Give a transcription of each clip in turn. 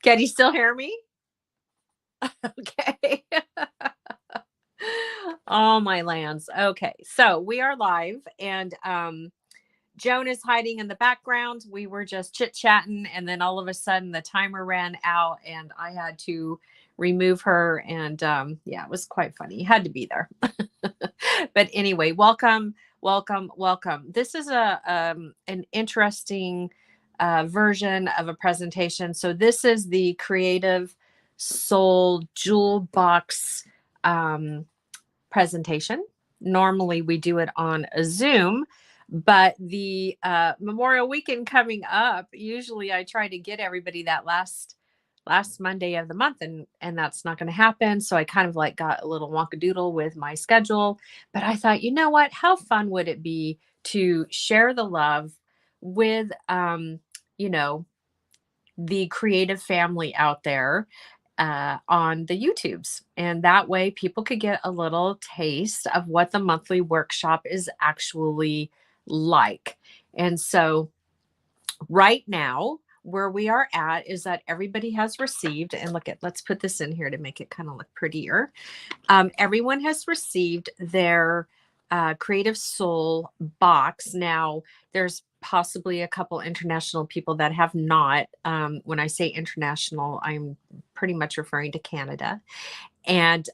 Can you still hear me? Okay. Oh my lands. Okay. So we are live and Joan is hiding in the background. We were just chit-chatting and then all of a sudden the timer ran out and I had to remove her and yeah, it was quite funny. You had to be there. But anyway, welcome, welcome, welcome. This is an interesting version of a presentation. So this is the Creative Soul Jewel Box presentation. Normally we do it on a Zoom, but the Memorial Weekend coming up, usually I try to get everybody that last Monday of the month, and that's not going to happen. So I kind of like got a little wonkadoodle with my schedule, but I thought, you know what, how fun would it be to share the love with you know, the creative family out there on the YouTubes. And that way people could get a little taste of what the monthly workshop is actually like. And so right now, where we are at is that everybody has received, and let's put this in here to make it kind of look prettier. Everyone has received their Creative Soul box. Now, there's possibly a couple international people that have not. When I say international, I'm pretty much referring to Canada. And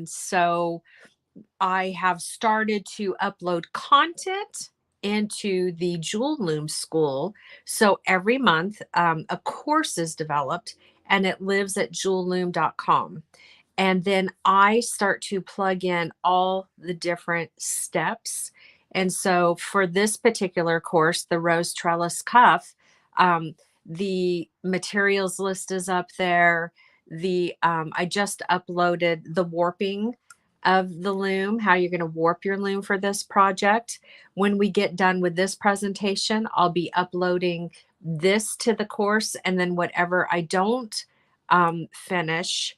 so I have started to upload content into the Jewel Loom School. So every month, a course is developed and it lives at jewelloom.com. And then I start to plug in all the different steps. And so for this particular course, the Rose Trellis Cuff, the materials list is up there. I just uploaded the warping of the loom, how you're going to warp your loom for this project. When we get done with this presentation, I'll be uploading this to the course, and then whatever I don't finish,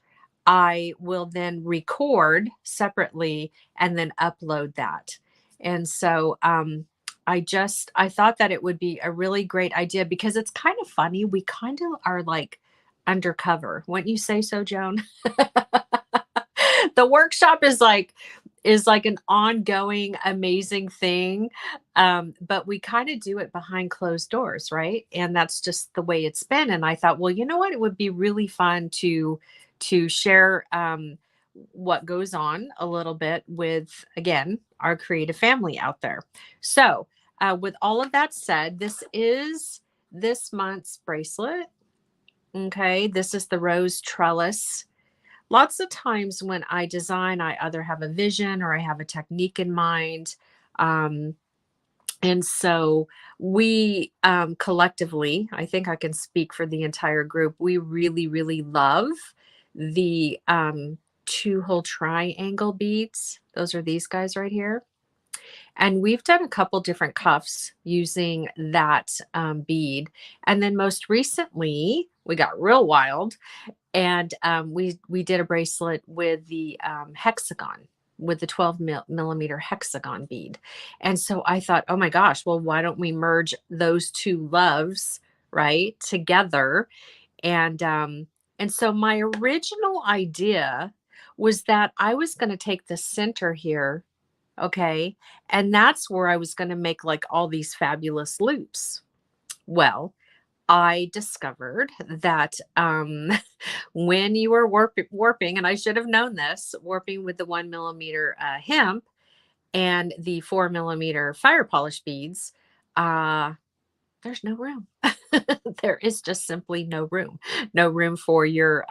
I will then record separately and then upload that. And so I thought that it would be a really great idea because it's kind of funny. We kind of are like undercover. Wouldn't you say so, Joan? The workshop is like an ongoing amazing thing, but we kind of do it behind closed doors, right? And that's just the way it's been. And I thought, well, you know what, it would be really fun to share what goes on a little bit with, again, our creative family out there. So with all of that said, this is this month's bracelet. Okay, this is the Rose Trellis. Lots of times when I design, I either have a vision or I have a technique in mind. And so we collectively, I think I can speak for the entire group, we really, really love the 2-hole triangle beads. Those are these guys right here. And we've done a couple different cuffs using that bead. And then most recently, we got real wild. And we did a bracelet with the Hexagon, with the 12 millimeter Hexagon bead. And so I thought, oh my gosh, well, why don't we merge those two loves, right, together? And so my original idea was that I was going to take the center here, okay, and that's where I was going to make like all these fabulous loops. Well, I discovered that when you were warping, and I should have known this, warping with the 1 millimeter hemp and the 4 millimeter fire polish beads, there's no room. There is just simply no room. No room for your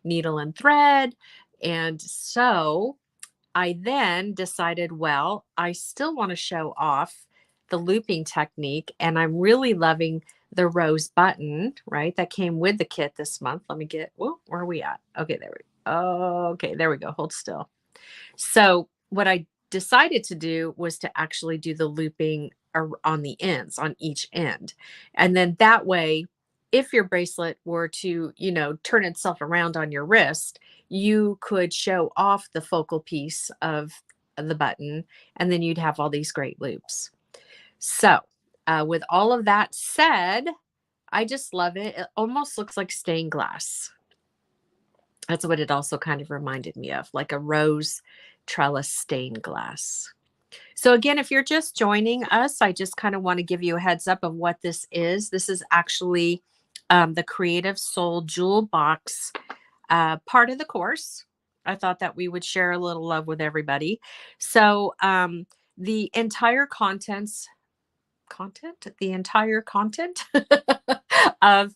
needle and thread. And so I then decided, well, I still want to show off the looping technique, and I'm really loving the rose button, right? That came with the kit this month. Let me get, whoa, where are we at? Okay, there we go. Okay, there we go. Hold still. So what I decided to do was to actually do the looping on the ends, on each end. And then that way, if your bracelet were to, you know, turn itself around on your wrist, you could show off the focal piece of the button, and then you'd have all these great loops. So with all of that said, I just love it. It almost looks like stained glass. That's what it also kind of reminded me of, like a rose trellis stained glass. So again, if you're just joining us, I just kind of want to give you a heads up of what this is. This is actually the Creative Soul Jewel Box part of the course. I thought that we would share a little love with everybody. So the entire the entire content of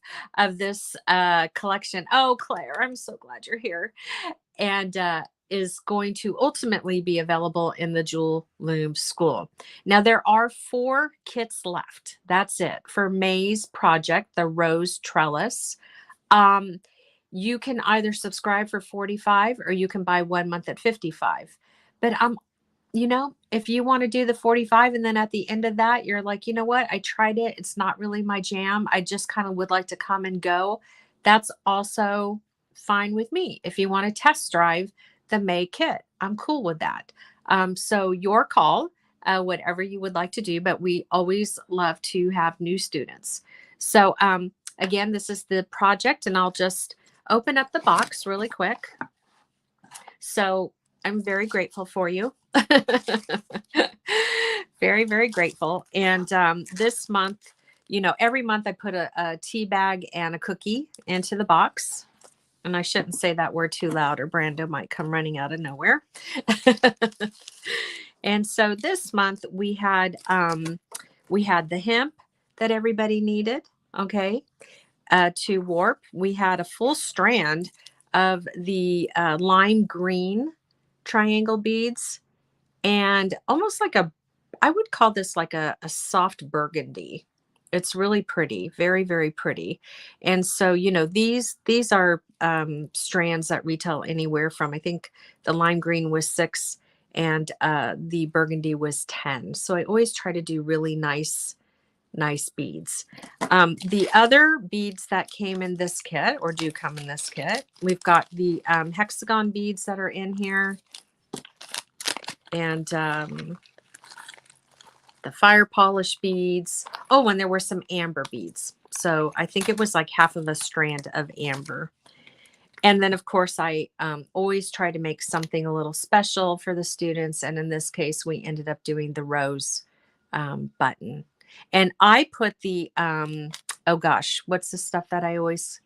this collection. Oh, Claire, I'm so glad you're here. And is going to ultimately be available in the Jewel Loom School. Now, there are 4 kits left. That's it for May's project, the Rose Trellis. You can either subscribe for $45 or you can buy 1 month at $55. But you know, if you want to do the $45 and then at the end of that, you're like, you know what? I tried it. It's not really my jam. I just kind of would like to come and go. That's also fine with me. If you want to test drive the May kit, I'm cool with that. So your call, whatever you would like to do, but we always love to have new students. So again, this is the project, and I'll just open up the box really quick. So I'm very grateful for you. Very, very grateful. And this month, you know, every month I put a tea bag and a cookie into the box. And I shouldn't say that word too loud or Brando might come running out of nowhere. And so this month we had the hemp that everybody needed, okay, to warp. We had a full strand of the lime green triangle beads, and almost like I would call this like a soft burgundy. It's really pretty, very, very pretty. And so, you know, these are strands that retail anywhere from, I think the lime green was $6 and the burgundy was $10. So I always try to do really nice beads. The other beads that came in this kit, or do come in this kit, we've got the hexagon beads that are in here, and the fire polish beads. Oh, and there were some amber beads. So I think it was like half of a strand of amber. And then, of course, I always try to make something a little special for the students. And in this case, we ended up doing the rose button. And I put the, oh gosh, what's the stuff that I always,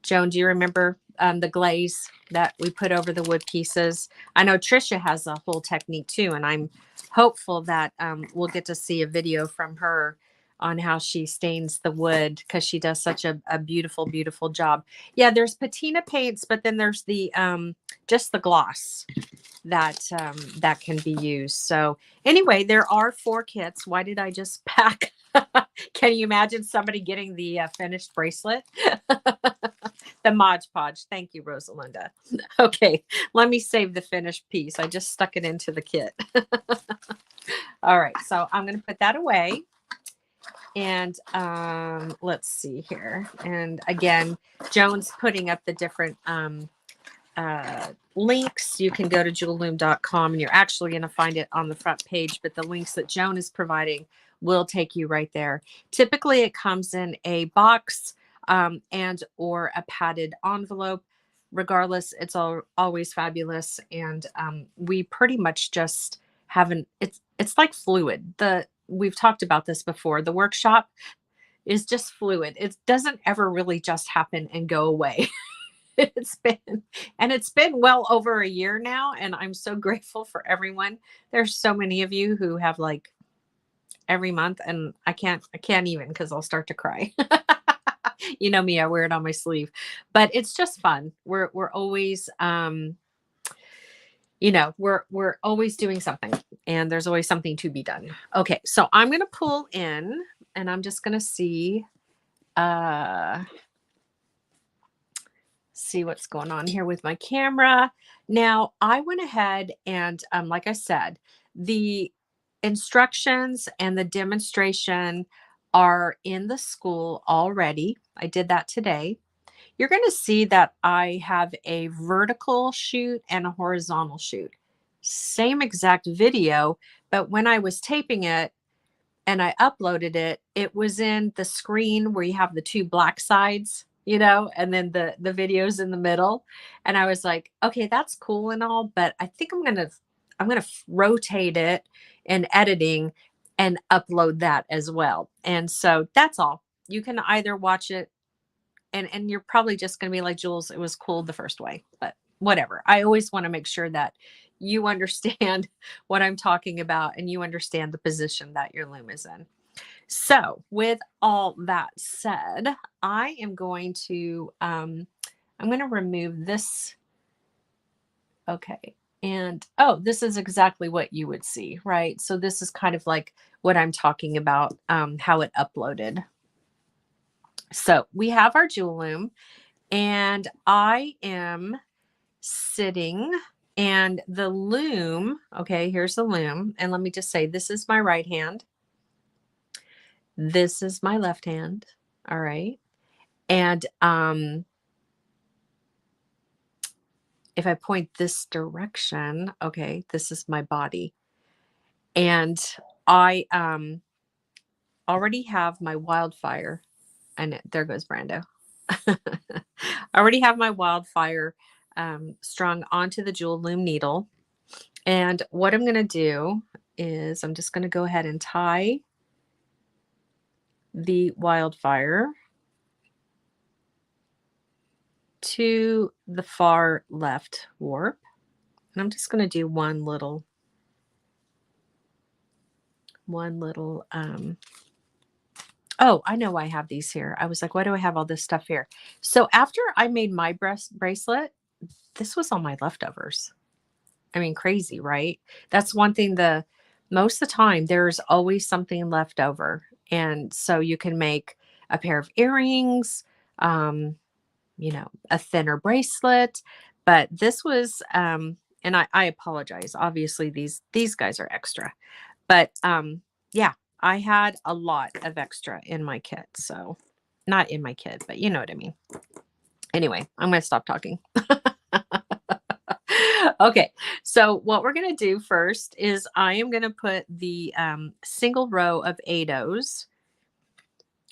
Joan, do you remember the glaze that we put over the wood pieces? I know Trisha has a whole technique too, and I'm hopeful that we'll get to see a video from her on how she stains the wood, because she does such a beautiful, beautiful job. Yeah, there's patina paints, but then there's the just the gloss that that can be used. So anyway, there are 4 kits. Why did I just pack? Can you imagine somebody getting the finished bracelet? The Mod Podge. Thank you, Rosalinda. Okay, let me save the finished piece. I just stuck it into the kit. All right, so I'm going to put that away. And let's see here. And again, Joan's putting up the different links. You can go to jewelloom.com and you're actually going to find it on the front page, but the links that Joan is providing will take you right there. Typically it comes in a box and or a padded envelope. Regardless, it's always fabulous. And we pretty much just haven't, it's like fluid. We've talked about this before. The workshop is just fluid. It doesn't ever really just happen and go away. It's been well over a year now, and I'm so grateful for everyone. There's so many of you who have like every month, and I can't even, because I'll start to cry. You know me, I wear it on my sleeve, but it's just fun. We're always you know, we're always doing something, and there's always something to be done. Okay, so I'm going to pull in, and I'm just going to see what's going on here with my camera. Now, I went ahead and like I said, the instructions and the demonstration are in the school already. I did that today. You're going to see that I have a vertical shoot and a horizontal shoot. Same exact video, but when I was taping it and I uploaded it, it was in the screen where you have the two black sides, you know, and then the videos in the middle. And I was like, okay, that's cool and all, but I think I'm gonna rotate it in editing and upload that as well. And so that's all. You can either watch it and you're probably just going to be like, Jules, it was cool the first way, but whatever. I always want to make sure that you understand what I'm talking about and you understand the position that your loom is in. So with all that said, I am going to I'm going to remove this. Okay. And oh, this is exactly what you would see, right? So this is kind of like what I'm talking about, how it uploaded. So we have our Jewel Loom, and I am sitting, and the loom, okay, here's the loom. And let me just say, this is my right hand. This is my left hand. All right. And if I point this direction, okay, this is my body. And I already have my wildfire, and there goes Brando. I already have my wildfire strung onto the Jewel Loom needle. And what I'm going to do is I'm just going to go ahead and tie the wildfire to the far left warp. And I'm just going to do one little oh, I know why I have these here. I was like, why do I have all this stuff here? So after I made my bracelet, this was all my leftovers. I mean, crazy, right? That's one thing, most of the time there's always something left over. And so you can make a pair of earrings, you know, a thinner bracelet, but this was, and I apologize. Obviously these guys are extra, but, yeah, I had a lot of extra in my kit. So not in my kit, but you know what I mean. Anyway, I'm going to stop talking. Okay, so what we're going to do first is I am going to put the single row of 8-ohs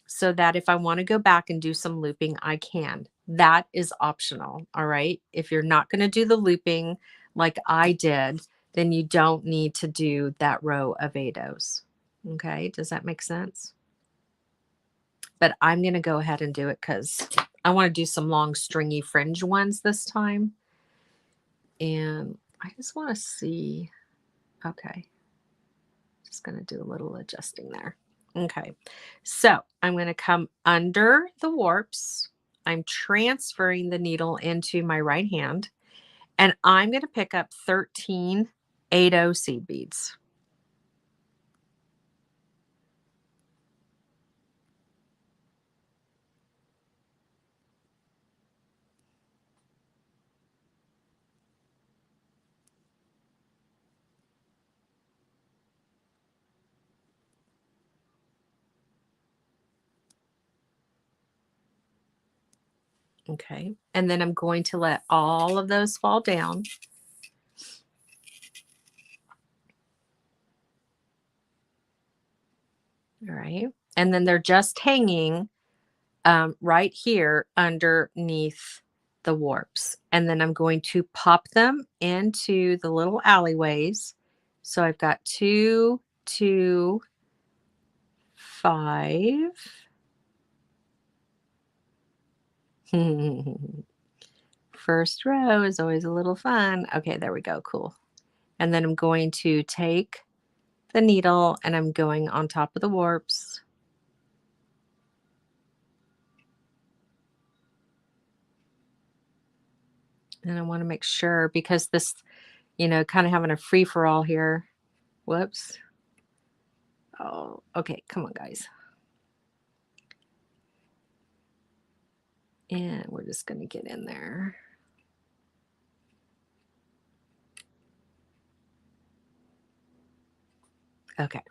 so that if I want to go back and do some looping, I can. That is optional, all right? If you're not going to do the looping like I did, then you don't need to do that row of 8-ohs. Okay, does that make sense? But I'm going to go ahead and do it because I want to do some long stringy fringe ones this time. And I just want to see. Okay. Just going to do a little adjusting there. Okay. So I'm going to come under the warps. I'm transferring the needle into my right hand. And I'm going to pick up 13 8-oh seed beads. Okay. And then I'm going to let all of those fall down. All right. And then they're just hanging right here underneath the warps. And then I'm going to pop them into the little alleyways. So I've got 2, 2, 5. First row is always a little fun. Okay, there we go. Cool. And then I'm going to take the needle and I'm going on top of the warps. And I want to make sure, because this, you know, kind of having a free for all here. Whoops. Oh, okay. Come on, guys. And we're just going to get in there. Okay.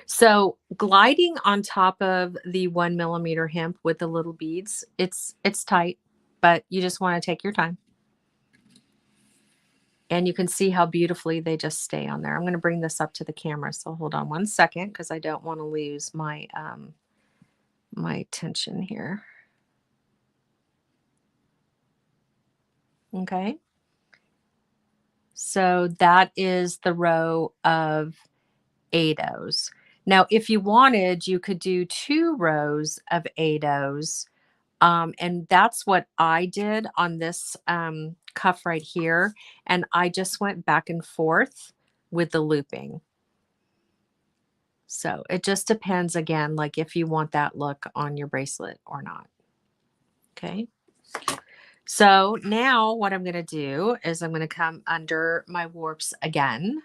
So gliding on top of the 1 millimeter hemp with the little beads, it's tight, but you just want to take your time. And you can see how beautifully they just stay on there. I'm going to bring this up to the camera. So hold on one second because I don't want to lose my, my attention here. Okay. So that is the row of 8 O's. Now, if you wanted, you could do 2 rows of 8 O's. And that's what I did on this cuff right here. And I just went back and forth with the looping. So it just depends, again, like if you want that look on your bracelet or not. Okay. So now what I'm going to do is I'm going to come under my warps again.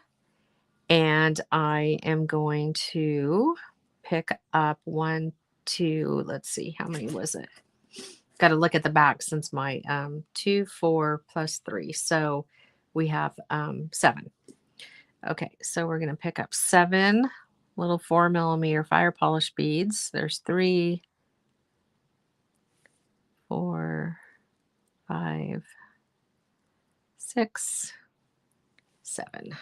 And I am going to pick up 1, 2, let's see, how many was it? Got to look at the back since my 2, 4 plus 3. So we have 7. Okay, so we're going to pick up 7 little 4mm fire polish beads. There's 3, 4, 5, 6, 7.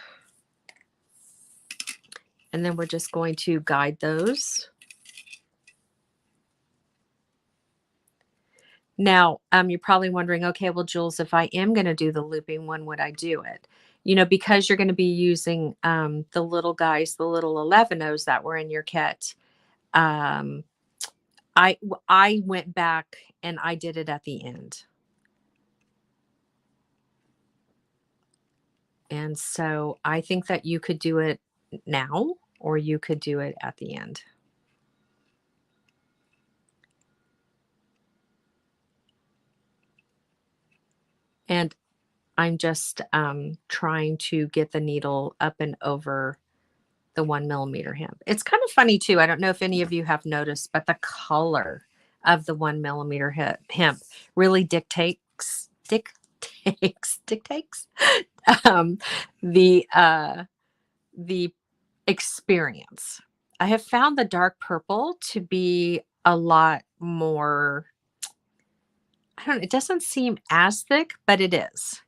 And then we're just going to guide those. Now, you're probably wondering, okay, well, Jules, if I am going to do the looping, when would I do it? You know, because you're going to be using the little guys, the little 11 O's that were in your kit. I went back and I did it at the end. And so I think that you could do it now or you could do it at the end. And I'm just trying to get the needle up and over the 1mm hemp. It's kind of funny too. I don't know if any of you have noticed, but the color of the 1mm hemp really dictates the experience. I have found the dark purple to be a lot more, I don't know, it doesn't seem as thick, but it is.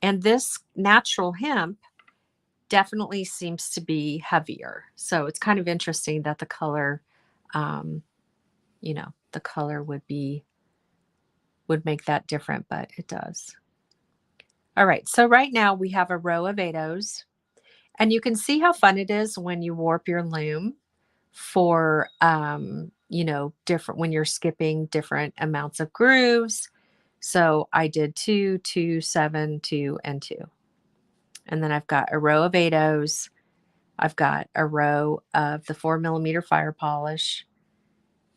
And this natural hemp definitely seems to be heavier. So it's kind of interesting that the color, you know, the color would make that different, but it does. All right. So right now we have a row of 8 O's, and you can see how fun it is when you warp your loom for, you know, different, when you're skipping different amounts of grooves. So I did 2, 2, 7, 2, and 2. And then I've got a row of 8 O's. I've got a row of the 4mm fire polish.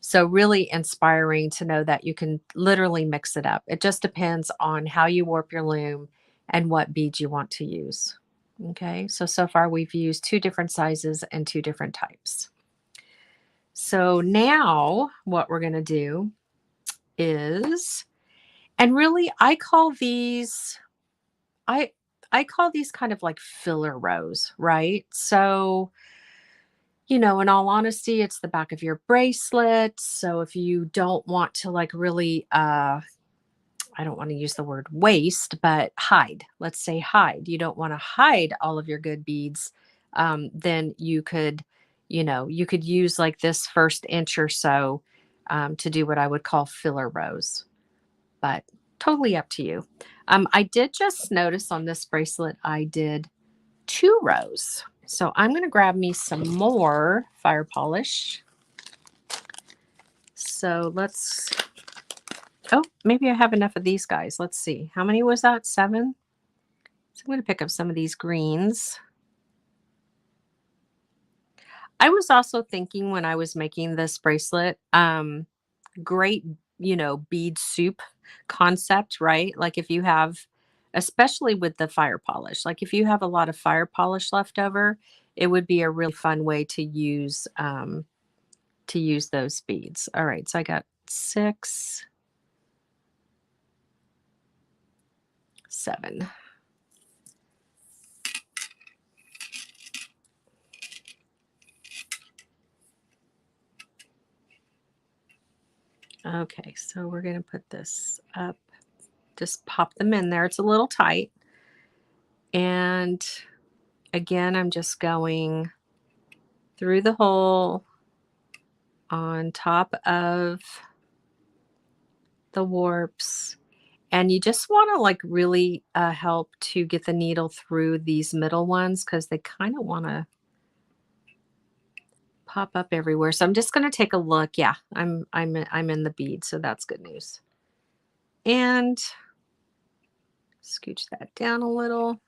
So really inspiring to know that you can literally mix it up. It just depends on how you warp your loom and what beads you want to use. Okay, so far we've used 2 different sizes and 2 different types. So now what we're going to do is, and really I call these, I call these kind of like filler rows, right? So, you know, in all honesty, it's the back of your bracelet. So if you don't want to like really, I don't want to use the word waste, but hide, let's say hide. You don't want to hide all of your good beads. Then you could, you know, you could use like this first inch or so to do what I would call filler rows, but totally up to you. I did just notice on this bracelet, I did 2 rows. So I'm going to grab me some more fire polish. So let's, oh, maybe I have enough of these guys. Let's see. How many was that? 7? So I'm going to pick up some of these greens. I was also thinking when I was making this bracelet, great, you know, bead soup concept, right? Like if you have, especially with the fire polish, like if you have a lot of fire polish left over, it would be a really fun way to use those beads. All right, so I got 6, 7. Okay, so we're going to put this up. Just pop them in there. It's a little tight. And again, I'm just going through the hole on top of the warps. And you just want to like really help to get the needle through these middle ones because they kind of want to pop up everywhere. So I'm just going to take a look. Yeah, I'm in the bead, so that's good news. And scooch that down a little.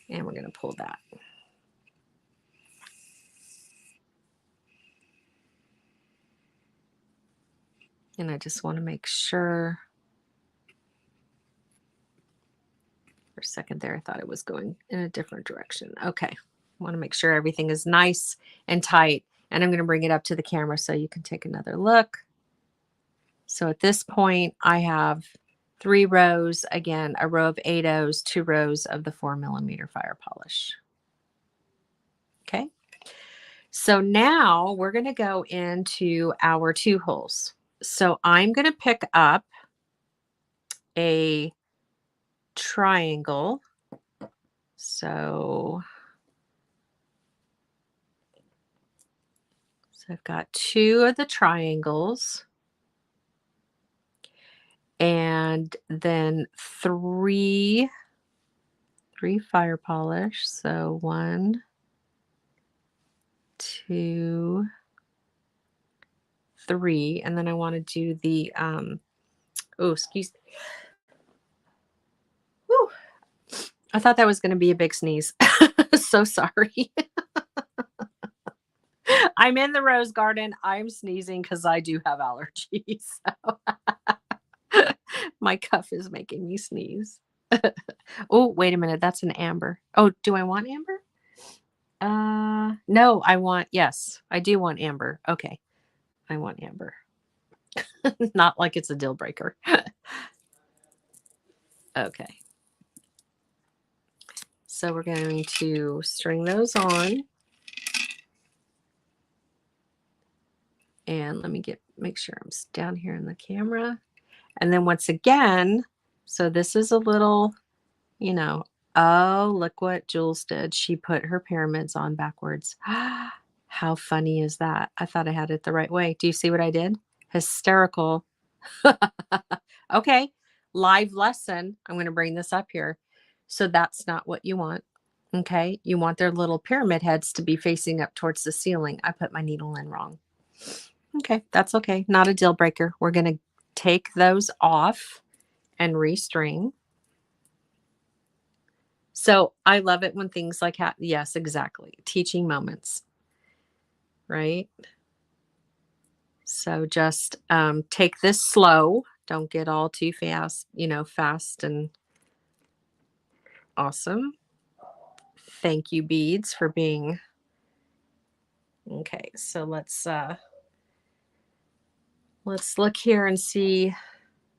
And we're going to pull that. And I just want to make sure. For a second there, I thought it was going in a different direction. Okay. I want to make sure everything is nice and tight. And I'm going to bring it up to the camera so you can take another look. So at this point, I have 3 rows, again, a row of 8 O's, 2 rows of the 4mm fire polish. Okay. So now we're going to go into our 2 holes. So I'm going to pick up a triangle. So I've got 2 of the triangles and then 3 fire polish. So 1, 2, 3, and then I want to do the oh, excuse me. Whew. I thought that was going to be a big sneeze. So sorry. I'm in the rose garden. I'm sneezing because I do have allergies. So my cuff is making me sneeze. Oh, wait a minute. That's an amber. Oh, do I want amber? No, yes, I do want amber. Okay. I want amber. Not like it's a deal breaker. Okay. So we're going to string those on. And let me make sure I'm down here in the camera. And then once again, so this is a little, you know, oh, look what Jules did. She put her pyramids on backwards. How funny is that? I thought I had it the right way. Do you see what I did? Hysterical. Okay, live lesson. I'm going to bring this up here. So that's not what you want. Okay, you want their little pyramid heads to be facing up towards the ceiling. I put my needle in wrong. Okay, that's okay. Not a deal breaker. We're going to take those off and restring. So I love it when things like that. Yes, exactly. Teaching moments, right? So just take this slow. Don't get all too fast, fast and awesome. Thank you, beads, for being okay. So let's look here and see.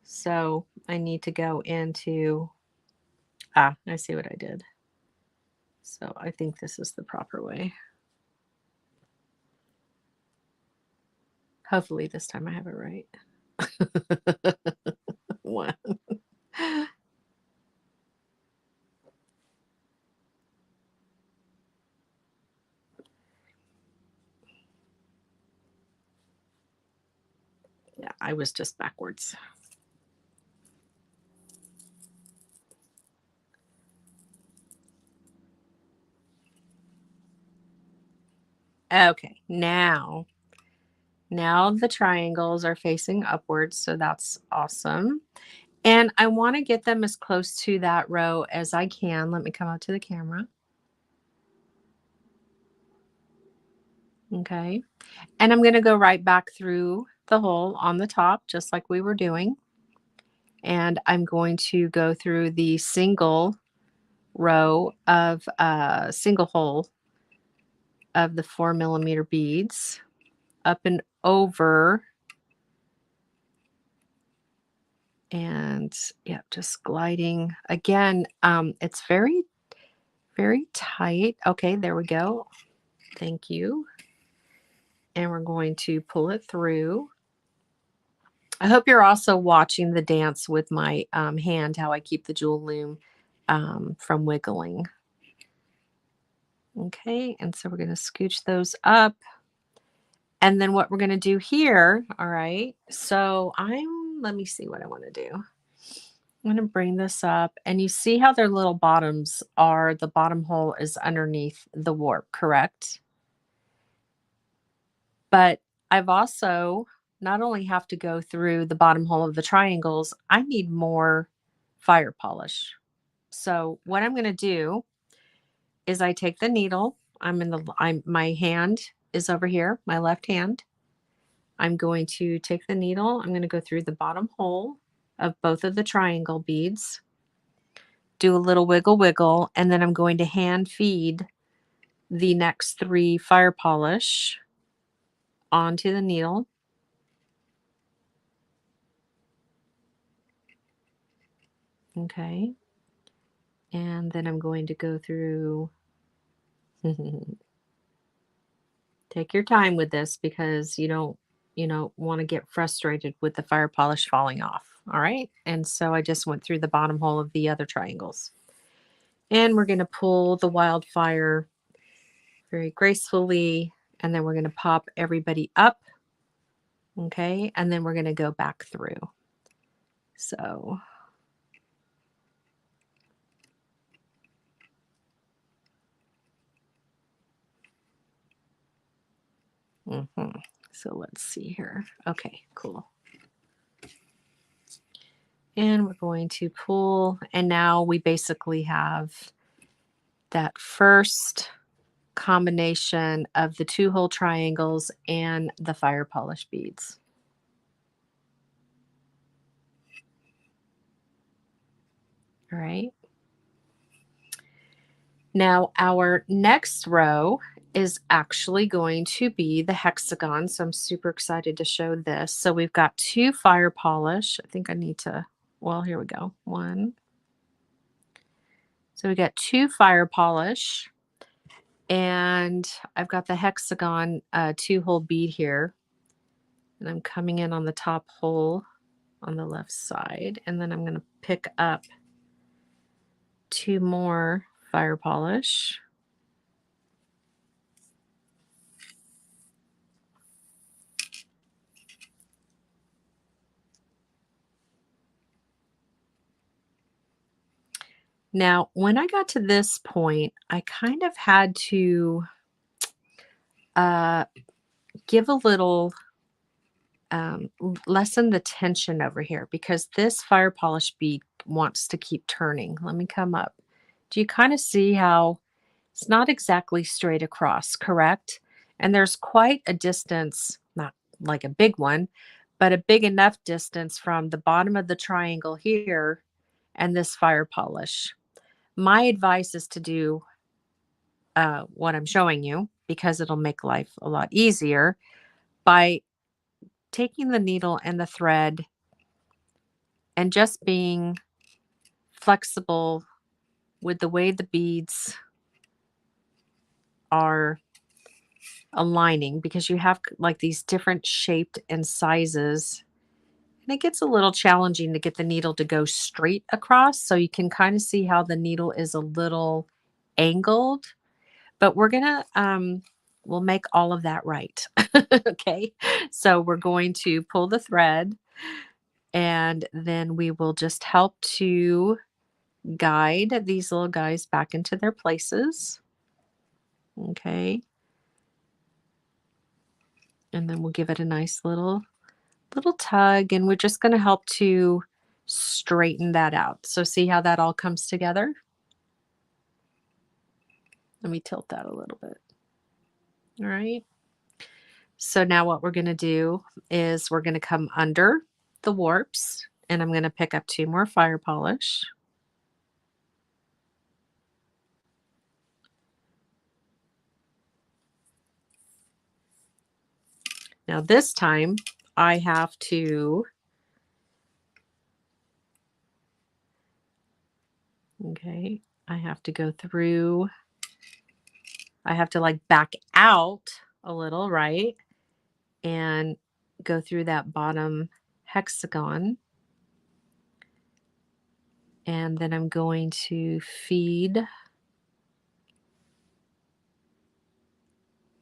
So I need to go into, I see what I did. So I think this is the proper way. Hopefully this time I have it right. One. Yeah, I was just backwards. Okay, now the triangles are facing upwards, so that's awesome. And I want to get them as close to that row as I can. Let me come out to the camera. Okay. And I'm going to go right back through the hole on the top, just like we were doing. And I'm going to go through the single row of single hole of the 4mm beads up and over. And yeah, just gliding again. It's very, very tight. Okay, there we go. Thank you. And we're going to pull it through. I hope you're also watching the dance with my hand, how I keep the Jewel Loom from wiggling. Okay, and so we're going to scooch those up. And then what we're going to do here, all right, so let me see what I want to do. I'm going to bring this up, and you see how their little bottoms are, the bottom hole is underneath the warp, correct? But I've also not only have to go through the bottom hole of the triangles, I need more fire polish. So what I'm going to do is I take the needle, my hand is over here, my left hand. I'm going to take the needle, I'm going to go through the bottom hole of both of the triangle beads, do a little wiggle wiggle, and then I'm going to hand feed the next 3 fire polish onto the needle. Okay. And then I'm going to go through, take your time with this because you don't want to get frustrated with the fire polish falling off. All right. And so I just went through the bottom hole of the other triangles. And we're going to pull the wildfire very gracefully. And then we're going to pop everybody up. Okay. And then we're going to go back through. So. So let's see here. Okay, cool. And we're going to pull, and now we basically have that first combination of the 2-hole triangles and the fire polish beads. All right. Now our next row is actually going to be the hexagon. So I'm super excited to show this. So we've got 2 fire polish. I think I need to, well, here we go. 1. So we got 2 fire polish. And I've got the hexagon 2-hole bead here. And I'm coming in on the top hole on the left side. And then I'm going to pick up 2 more fire polish. Now, when I got to this point, I kind of had to give a little, lessen the tension over here because this fire polish bead wants to keep turning. Let me come up. Do you kind of see how it's not exactly straight across, correct? And there's quite a distance, not like a big one, but a big enough distance from the bottom of the triangle here and this fire polish. My advice is to do what I'm showing you because it'll make life a lot easier by taking the needle and the thread and just being flexible with the way the beads are aligning because you have like these different shaped and sizes. And it gets a little challenging to get the needle to go straight across. So you can kind of see how the needle is a little angled, but we're going to, we'll make all of that right. Okay. So we're going to pull the thread and then we will just help to guide these little guys back into their places. Okay. And then we'll give it a nice little tug, and we're just going to help to straighten that out. So see how that all comes together? Let me tilt that a little bit. All right. So now what we're going to do is we're going to come under the warps, and I'm going to pick up 2 more fire polish. Now this time I have to, okay, I have to go through, I have to like back out a little, right? And go through that bottom hexagon. And then I'm going to feed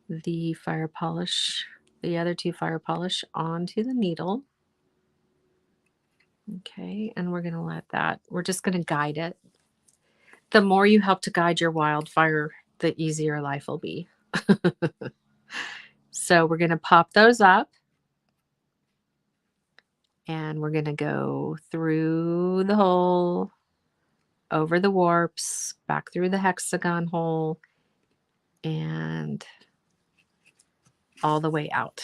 the fire polish, the other two fire polish onto the needle. Okay, and we're going to let that, we're just going to guide it. The more you help to guide your wildfire, the easier life will be. So we're going to pop those up. And we're going to go through the hole, over the warps, back through the hexagon hole, and all the way out.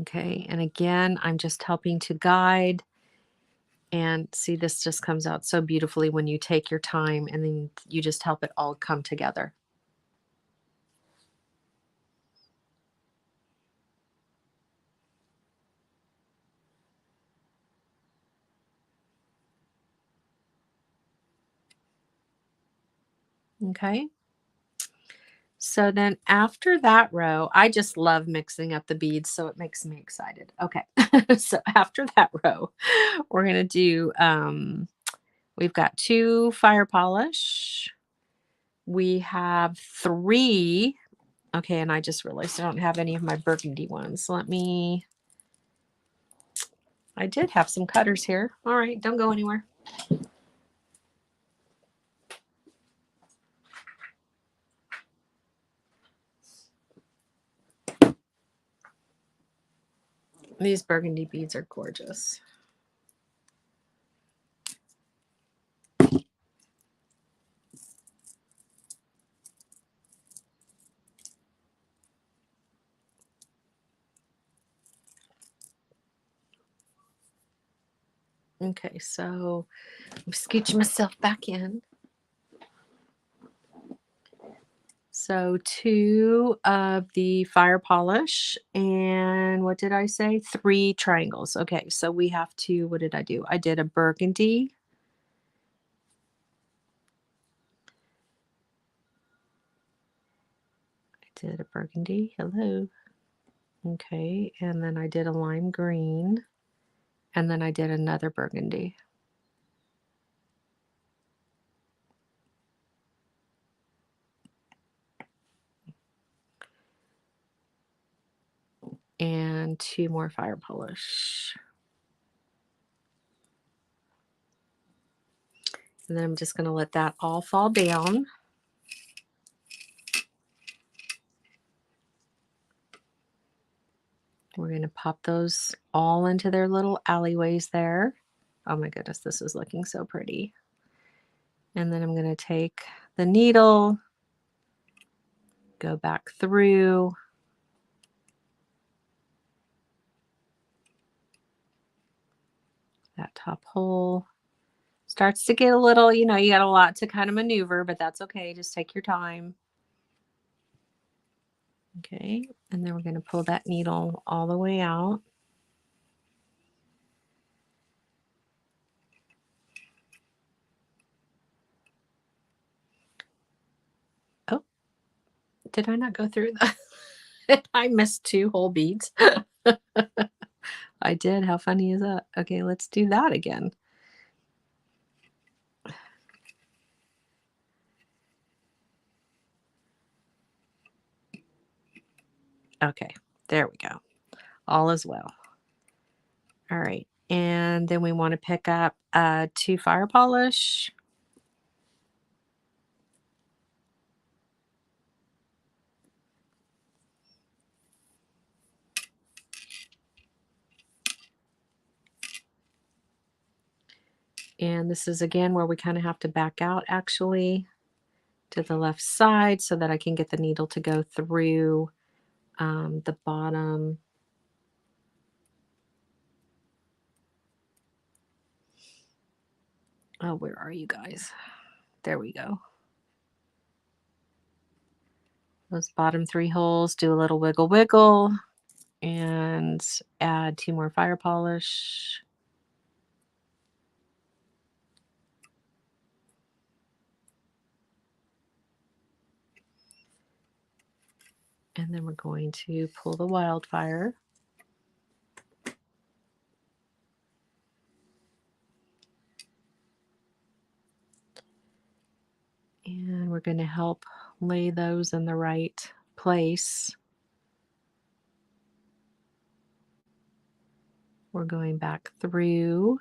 Okay, and again, I'm just helping to guide. And see, this just comes out so beautifully when you take your time and then you just help it all come together. Okay. So then after that row, I just love mixing up the beads, so it makes me excited. Okay. So after that row, we're going to do, we've got 2 fire polish. We have 3. Okay, and I just realized I don't have any of my burgundy ones. Let me, I did have some cutters here. All right, don't go anywhere. These burgundy beads are gorgeous. Okay, so I'm scooching myself back in. So 2 of the fire polish and what did I say? 3 triangles. Okay, so we have to, what did I do? I did a burgundy. Hello. Okay, and then I did a lime green, and then I did another burgundy. And 2 more fire polish. And then I'm just going to let that all fall down. We're going to pop those all into their little alleyways there. Oh my goodness, this is looking so pretty. And then I'm going to take the needle, go back through, that top hole. Starts to get a little, you know, you got a lot to kind of maneuver, but that's okay. Just take your time. Okay, and then we're going to pull that needle all the way out. Oh, did I not go through that? I missed 2 whole beads. I did. How funny is that? Okay, let's do that again. Okay, there we go. All is well. All right, and then we want to pick up 2 fire polish. And this is again where we kind of have to back out actually to the left side so that I can get the needle to go through the bottom. Oh, where are you guys? There we go. Those bottom 3 holes, do a little wiggle wiggle and add 2 more fire polish. And then we're going to pull the wildfire. we're going to help lay those in the right place. We're going back through.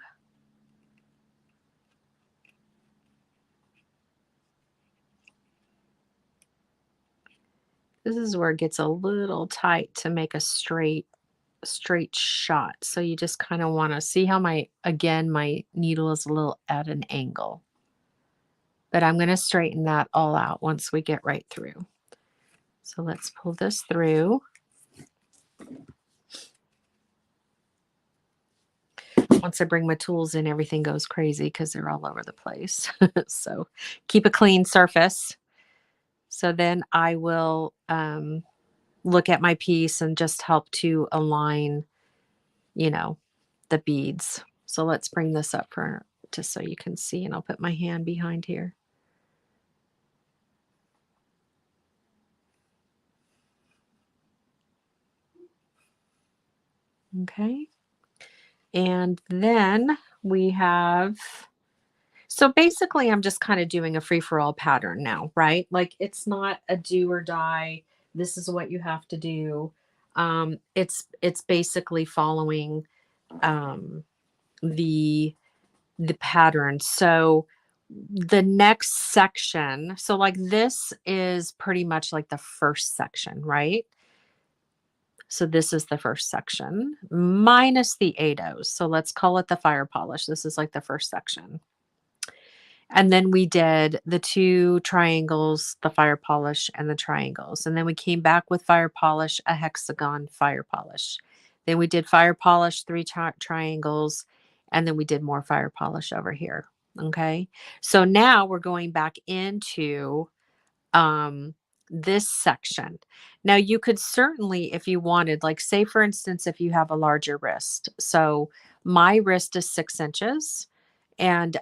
This is where it gets a little tight to make a straight shot. So you just kind of want to see how my needle is a little at an angle. But I'm going to straighten that all out once we get right through. So let's pull this through. Once I bring my tools in, everything goes crazy because they're all over the place. So keep a clean surface. So then I will look at my piece and just help to align, you know, the beads. So let's bring this up for just so you can see, and I'll put my hand behind here. Okay. And then we have, so basically I'm just kind of doing a free-for-all pattern now, right? Like it's not a do or die. This is what you have to do. It's basically following the pattern. So the next section, so like this is pretty much like the first section, right? So this is the first section minus the 8 O's. So let's call it the fire polish. This is like the first section. And then we did the 2 triangles, the fire polish, and the triangles. And then we came back with fire polish, a hexagon, fire polish. Then we did fire polish, 3 triangles, and then we did more fire polish over here. Okay. So now we're going back into this section. Now you could certainly, if you wanted, like say for instance, if you have a larger wrist. So my wrist is 6 inches. And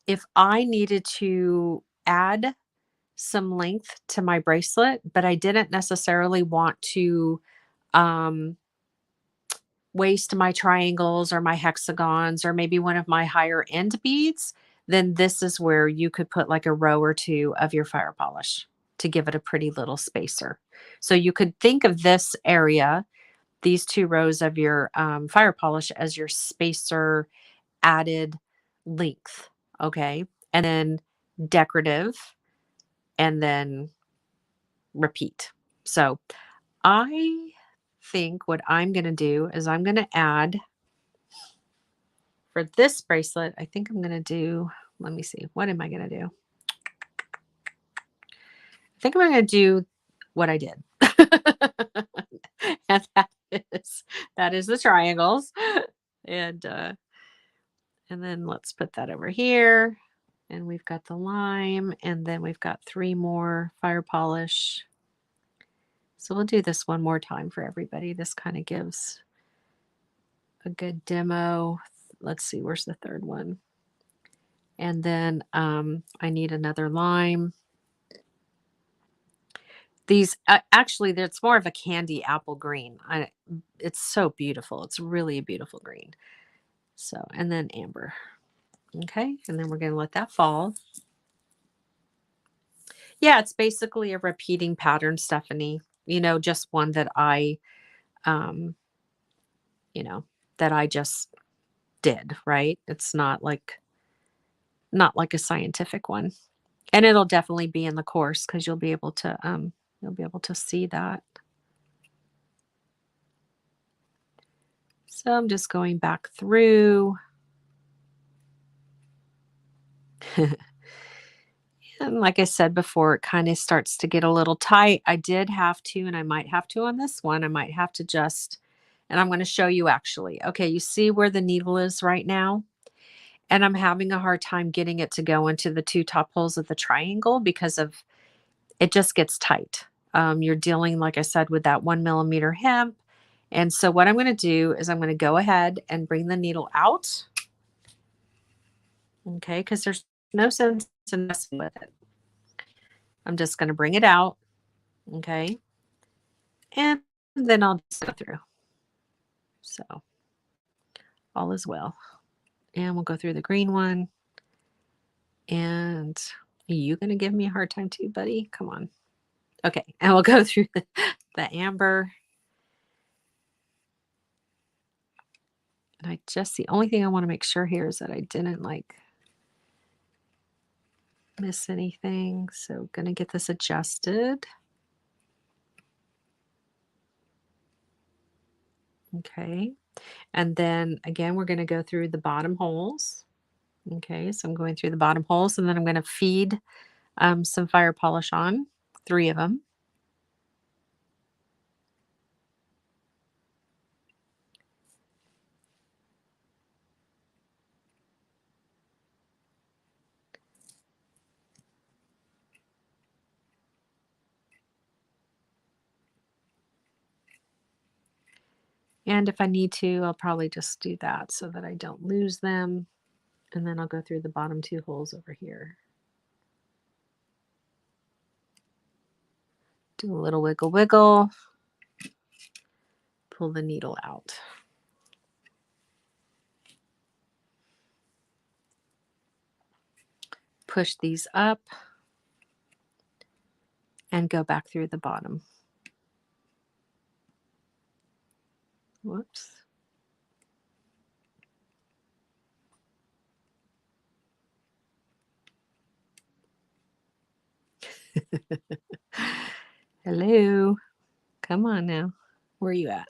if I needed to add some length to my bracelet, but I didn't necessarily want to waste my triangles or my hexagons or maybe one of my higher end beads, then this is where you could put like a row or 2 of your fire polish to give it a pretty little spacer. So you could think of this area, these 2 rows of your fire polish as your spacer added length. Okay. And then decorative and then repeat. So I think what I'm going to do is I'm going to add for this bracelet. I think I'm going to do, let me see, what am I going to do? I think I'm going to do what I did. And that is the triangles. And then let's put that over here. And we've got the lime, and then we've got 3 more fire polish. So we'll do this one more time for everybody. This kind of gives a good demo. Let's see, where's the 3rd one? And then I need another lime. These actually, it's more of a candy apple green. It's so beautiful. It's really a beautiful green. So, and then amber. Okay, and then we're going to let that fall. Yeah, it's basically a repeating pattern, Stephanie. You know, just one that I, you know, that I just did, right? It's not like a scientific one. And it'll definitely be in the course because you'll be able to see that. So I'm just going back through. And like I said before, it kind of starts to get a little tight. I did have to, and I might have to on this one. I might have to just, and I'm going to show you actually. Okay, you see where the needle is right now? And I'm having a hard time getting it to go into the 2 top holes of the triangle because of it just gets tight. You're dealing, like I said, with that 1 millimeter hemp. And so what I'm going to do is I'm going to go ahead and bring the needle out. Okay, because there's no sense in messing with it. I'm just going to bring it out. Okay. And then I'll just go through. So all is well. And we'll go through the green one. And Are you going to give me a hard time too, buddy? Come on. Okay. And we'll go through the amber. And the only thing I want to make sure here is that I didn't like miss anything. So going to get this adjusted. Okay. And then again, we're going to go through the bottom holes. Okay. So I'm going through the bottom holes, and then I'm going to feed some fire polish on, 3 of them. And if I need to, I'll probably just do that so that I don't lose them. And then I'll go through the bottom 2 holes over here. Do a little wiggle wiggle. Pull the needle out. Push these up and go back through the bottom. Whoops. Hello. Come on now. Where are you at?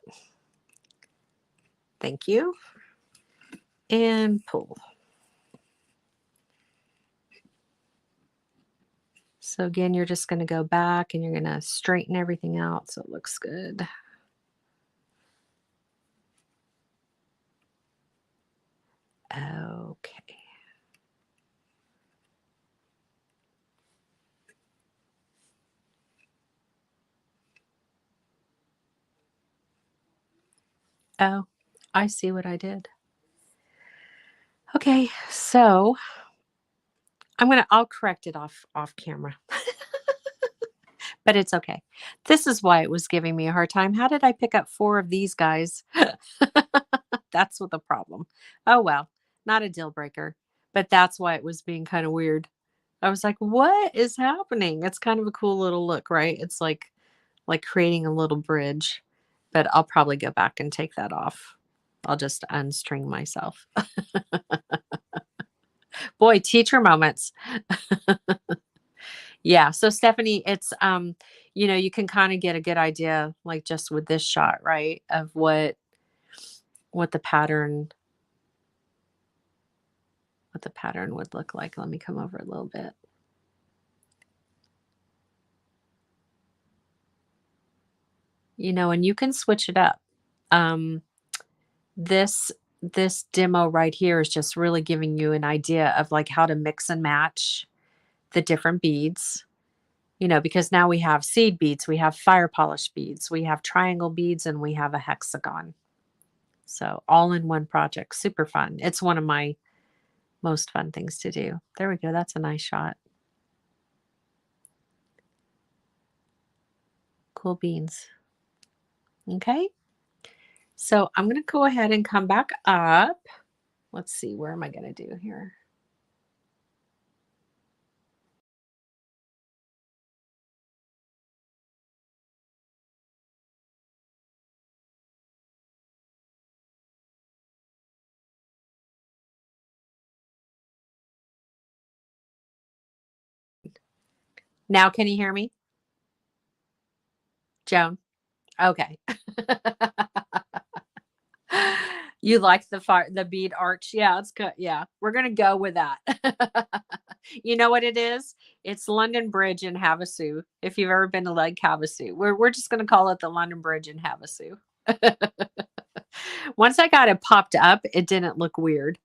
Thank you. And pull. So again, you're just going to go back and you're going to straighten everything out so it looks good. Okay. Oh, I see what I did. Okay, so I'll correct it off camera. But it's okay. This is why it was giving me a hard time. How did I pick up 4 of these guys? That's what the problem. Oh well, not a deal breaker, but that's why it was being kind of weird. I was like, what is happening? It's kind of a cool little look, right? It's like creating a little bridge, but I'll probably go back and take that off. I'll just unstring myself. Boy, teacher moments. Yeah. So Stephanie, it's, you can kind of get a good idea, like just with this shot, right, of what the pattern would look like. Let me come over a little bit. And you can switch it up. This demo right here is just really giving you an idea of like how to mix and match the different beads, because now we have seed beads, we have fire polish beads, we have triangle beads, and we have a hexagon. So all in one project, super fun. It's one of my most fun things to do. There we go. That's a nice shot. Cool beans. Okay. So I'm going to go ahead and come back up. Let's see, where am I going to do here? Now, can you hear me? Joan? Okay. You like the bead arch? Yeah, it's good. Yeah, we're going to go with that. You know what it is? It's London Bridge in Havasu. If you've ever been to Lake Havasu, we're just going to call it the London Bridge in Havasu. Once I got it popped up, it didn't look weird,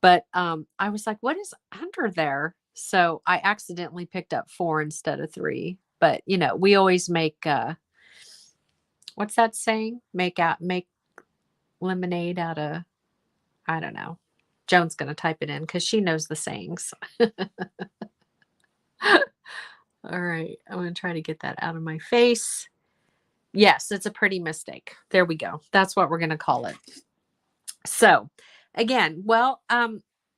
but I was like, what is under there? So I accidentally picked up 4 instead of 3. But we always make what's that saying? Make lemonade out of, I don't know. Joan's going to type it in because she knows the sayings. All right. I'm going to try to get that out of my face. Yes, it's a pretty mistake. There we go. That's what we're going to call it. So again, well,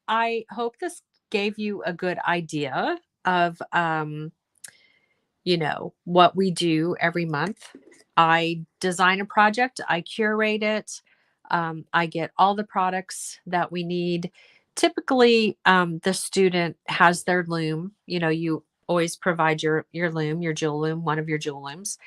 I hope this gave you a good idea of, you know, what we do every month. I design a project, I curate it, I get all the products that we need. Typically, the student has their loom. You know, you always provide your loom, your jewel loom, one of your jewel looms,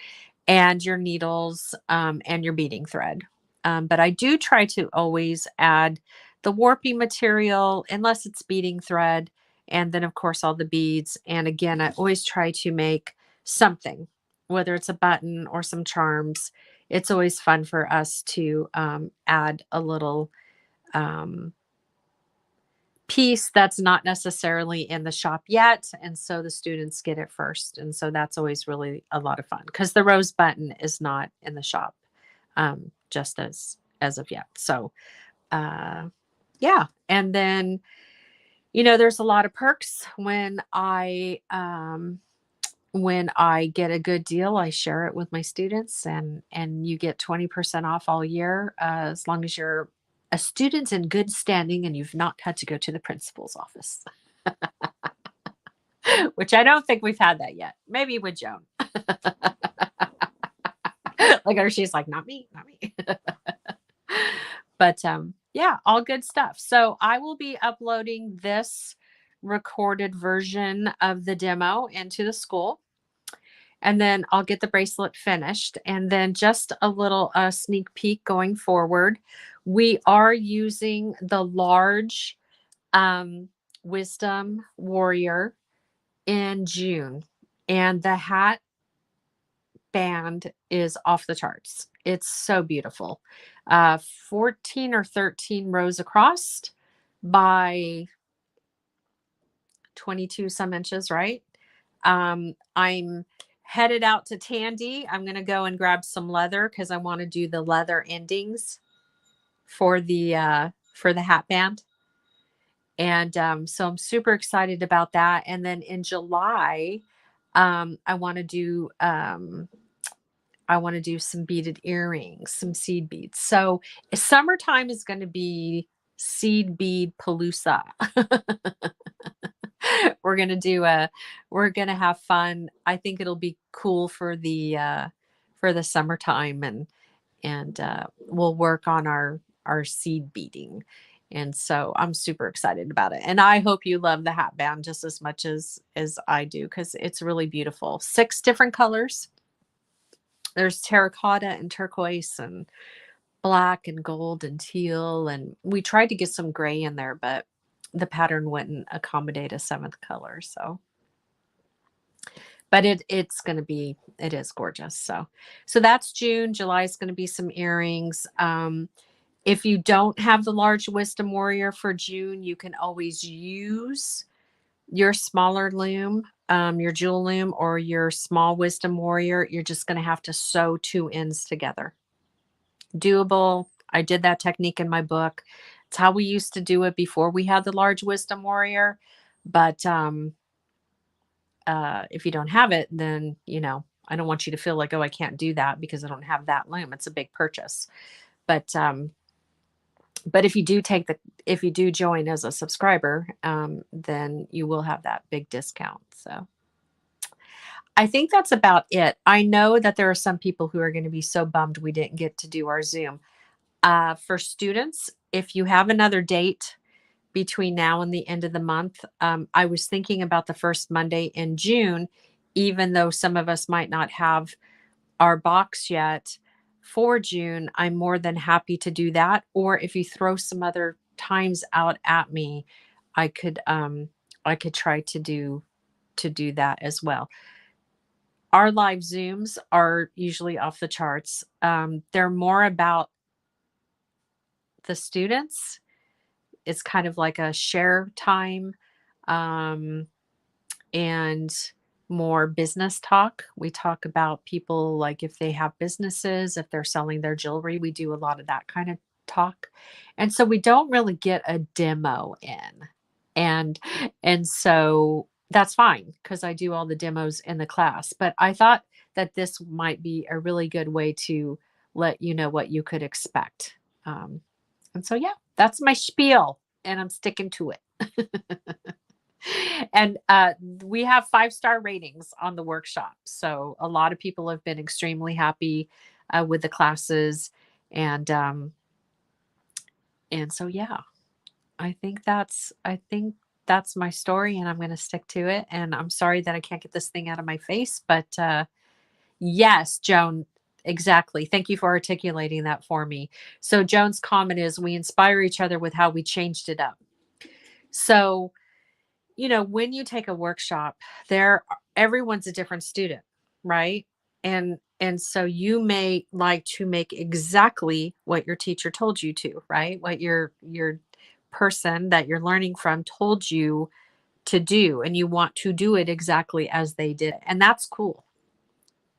and your needles, and your beading thread. But I do try to always add the warping material, unless it's beading thread, and then, of course, all the beads. And again, I always try to make something, whether it's a button or some charms. It's always fun for us to add a little um, piece that's not necessarily in the shop yet. And so the students get it first. And so that's always really a lot of fun, because the rose button is not in the shop, just as of yet. So yeah. And then, you know, there's a lot of perks when I get a good deal. I share it with my students, and you get 20% off all year, as long as you're a student in good standing and you've not had to go to the principal's office, which I don't think we've had that yet. Maybe with Joan. Like her, she's like, not me, not me. But yeah, all good stuff. So I will be uploading this recorded version of the demo into the school. And then I'll get the bracelet finished. And then just a little sneak peek going forward. We are using the large Wisdom Warrior in June. And the hat band is off the charts. It's so beautiful. 14 or 13 rows across by 22 some inches, right? I'm headed out to Tandy. I'm going to go and grab some leather, because I want to do the leather endings for the hat band. And so I'm super excited about that. And then in July, I want to do some beaded earrings, some seed beads. So summertime is going to be seed bead palooza. We're going to have fun. I think it'll be cool for the summertime, and we'll work on our seed beading. And so I'm super excited about it. And I hope you love the hat band just as much as I do, because it's really beautiful. 6 different colors. There's terracotta and turquoise and black and gold and teal. And we tried to get some gray in there, but the pattern wouldn't accommodate a 7th color. So, but it is gorgeous. So that's June. July is going to be some earrings. If you don't have the large Wisdom Warrior for June, you can always use your smaller loom, your Jewel Loom, or your small Wisdom Warrior. You're just going to have to sew 2 ends together. Doable. I did that technique in my book. It's how we used to do it before we had the large Wisdom Warrior. But if you don't have it, then, you know, I don't want you to feel like, oh, I can't do that because I don't have that loom. It's a big purchase. But if you do join as a subscriber, then you will have that big discount. So I think that's about it. I know that there are some people who are going to be so bummed we didn't get to do our Zoom. For students, if you have another date between now and the end of the month, I was thinking about the first Monday in June, even though some of us might not have our box yet for June. I'm more than happy to do that. Or if you throw some other times out at me, I could try to do that as well. Our live Zooms are usually off the charts. They're more about the students. It's kind of like a share time, and more business talk. We talk about people, like if they have businesses, if they're selling their jewelry, we do a lot of that kind of talk. And so we don't really get a demo in. And so that's fine, because I do all the demos in the class. But I thought that this might be a really good way to let you know what you could expect. And so, yeah, that's my spiel, and I'm sticking to it. And we have 5-star ratings on the workshop. So a lot of people have been extremely happy with the classes. And so, yeah, I think that's my story, and I'm going to stick to it. And I'm sorry that I can't get this thing out of my face, but yes, Joan, exactly. Thank you for articulating that for me. So Joan's comment is we inspire each other with how we changed it up. So, when you take a workshop, everyone's a different student, right? And so you may like to make exactly what your teacher told you to, right? What your person that you're learning from told you to do, and you want to do it exactly as they did. And that's cool.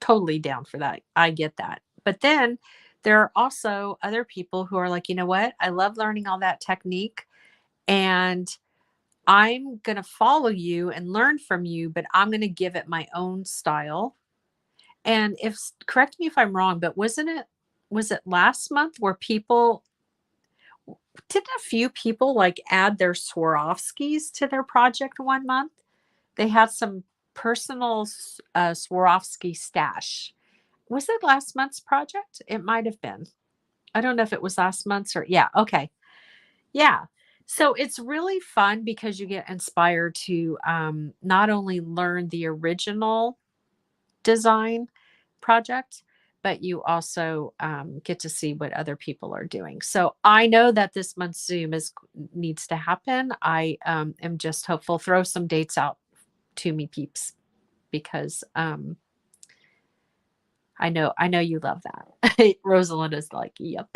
Totally down for that. I get that. But then there are also other people who are like, you know what? I love learning all that technique, and I'm going to follow you and learn from you, but I'm going to give it my own style. And correct me if I'm wrong, but was it last month where didn't a few people like add their Swarovskis to their project one month? They had some personal Swarovski stash. Was it last month's project? It might have been. I don't know if it was last month's yeah. Okay. Yeah. So it's really fun because you get inspired to not only learn the original design project, but you also get to see what other people are doing. So I know that this month's Zoom needs to happen. I am just hopeful. Throw some dates out to me, peeps, because I know you love that. Rosalind is like, yep.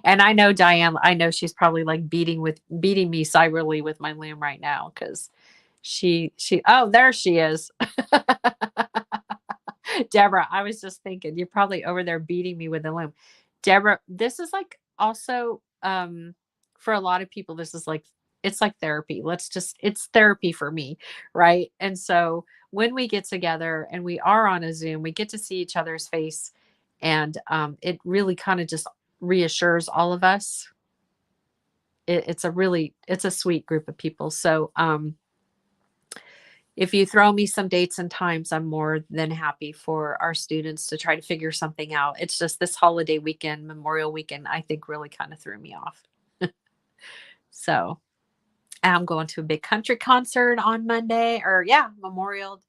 And I know Diane, I know she's probably like beating me cyberly with my loom right now, because oh, there she is. Deborah, I was just thinking, you're probably over there beating me with the loom. Deborah, this is like also for a lot of people, this is like, it's like therapy. It's therapy for me, right? And so when we get together and we are on a Zoom, we get to see each other's face, and it really kind of just reassures all of us. It's a sweet group of people. So if you throw me some dates and times, I'm more than happy for our students to try to figure something out. It's just this holiday weekend, Memorial weekend, I think really kind of threw me off. So I'm going to a big country concert on Monday, or yeah, Memorial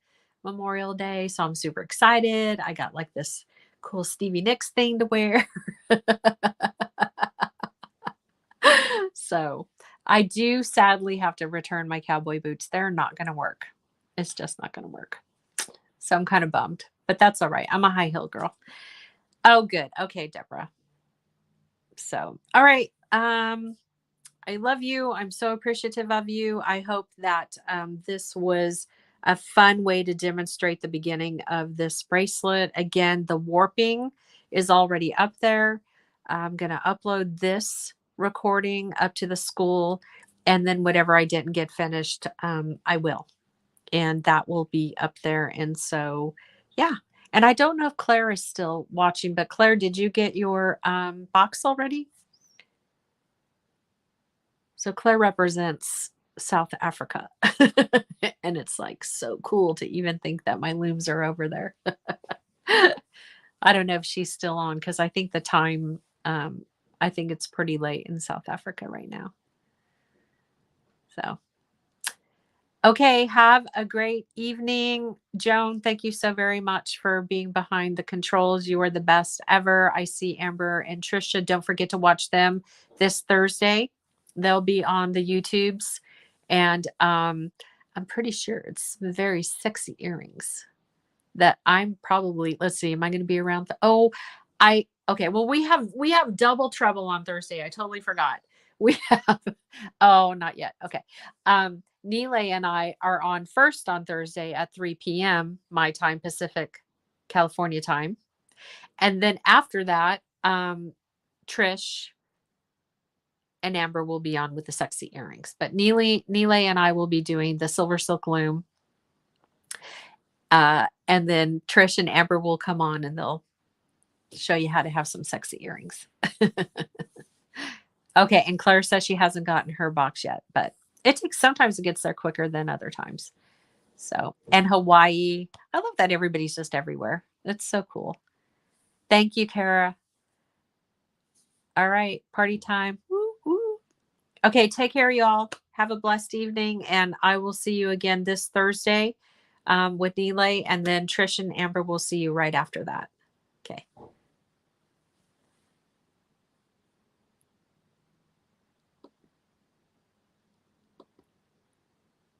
Day. So I'm super excited. I got like this cool Stevie Nicks thing to wear. So I do sadly have to return my cowboy boots. They're not going to work. It's just not going to work. So I'm kind of bummed, but that's all right. I'm a high heel girl. Oh, good. Okay, Deborah. So, all right. I love you. I'm so appreciative of you. I hope that this was a fun way to demonstrate the beginning of this bracelet. Again, the warping is already up there. I'm going to upload this recording up to the school, and then whatever I didn't get finished, I will. And that will be up there. And so, yeah. And I don't know if Claire is still watching, but Claire, did you get your box already? So Claire represents South Africa. And it's like so cool to even think that my looms are over there. I don't know if she's still on, because I think the time, I think it's pretty late in South Africa right now. So, okay, have a great evening. Joan, thank you so very much for being behind the controls. You are the best ever. I see Amber and Trisha. Don't forget to watch them this Thursday. They'll be on the YouTubes. And I'm pretty sure it's very sexy earrings that I'm probably, let's see, am I going to be around? Okay. Well, we have double trouble on Thursday. I totally forgot. We have, oh, not yet. Okay. Neelay and I are on first on Thursday at 3 p.m. my time, Pacific California time. And then after that, Trish and Amber will be on with the sexy earrings. But Neelay and I will be doing the silver silk loom. And then Trish and Amber will come on and they'll show you how to have some sexy earrings. Okay, and Claire says she hasn't gotten her box yet, but sometimes it gets there quicker than other times. So, and Hawaii. I love that everybody's just everywhere. It's so cool. Thank you, Kara. All right, party time. Woo, woo. Okay, take care, y'all. Have a blessed evening, and I will see you again this Thursday with Nile, and then Trish and Amber will see you right after that.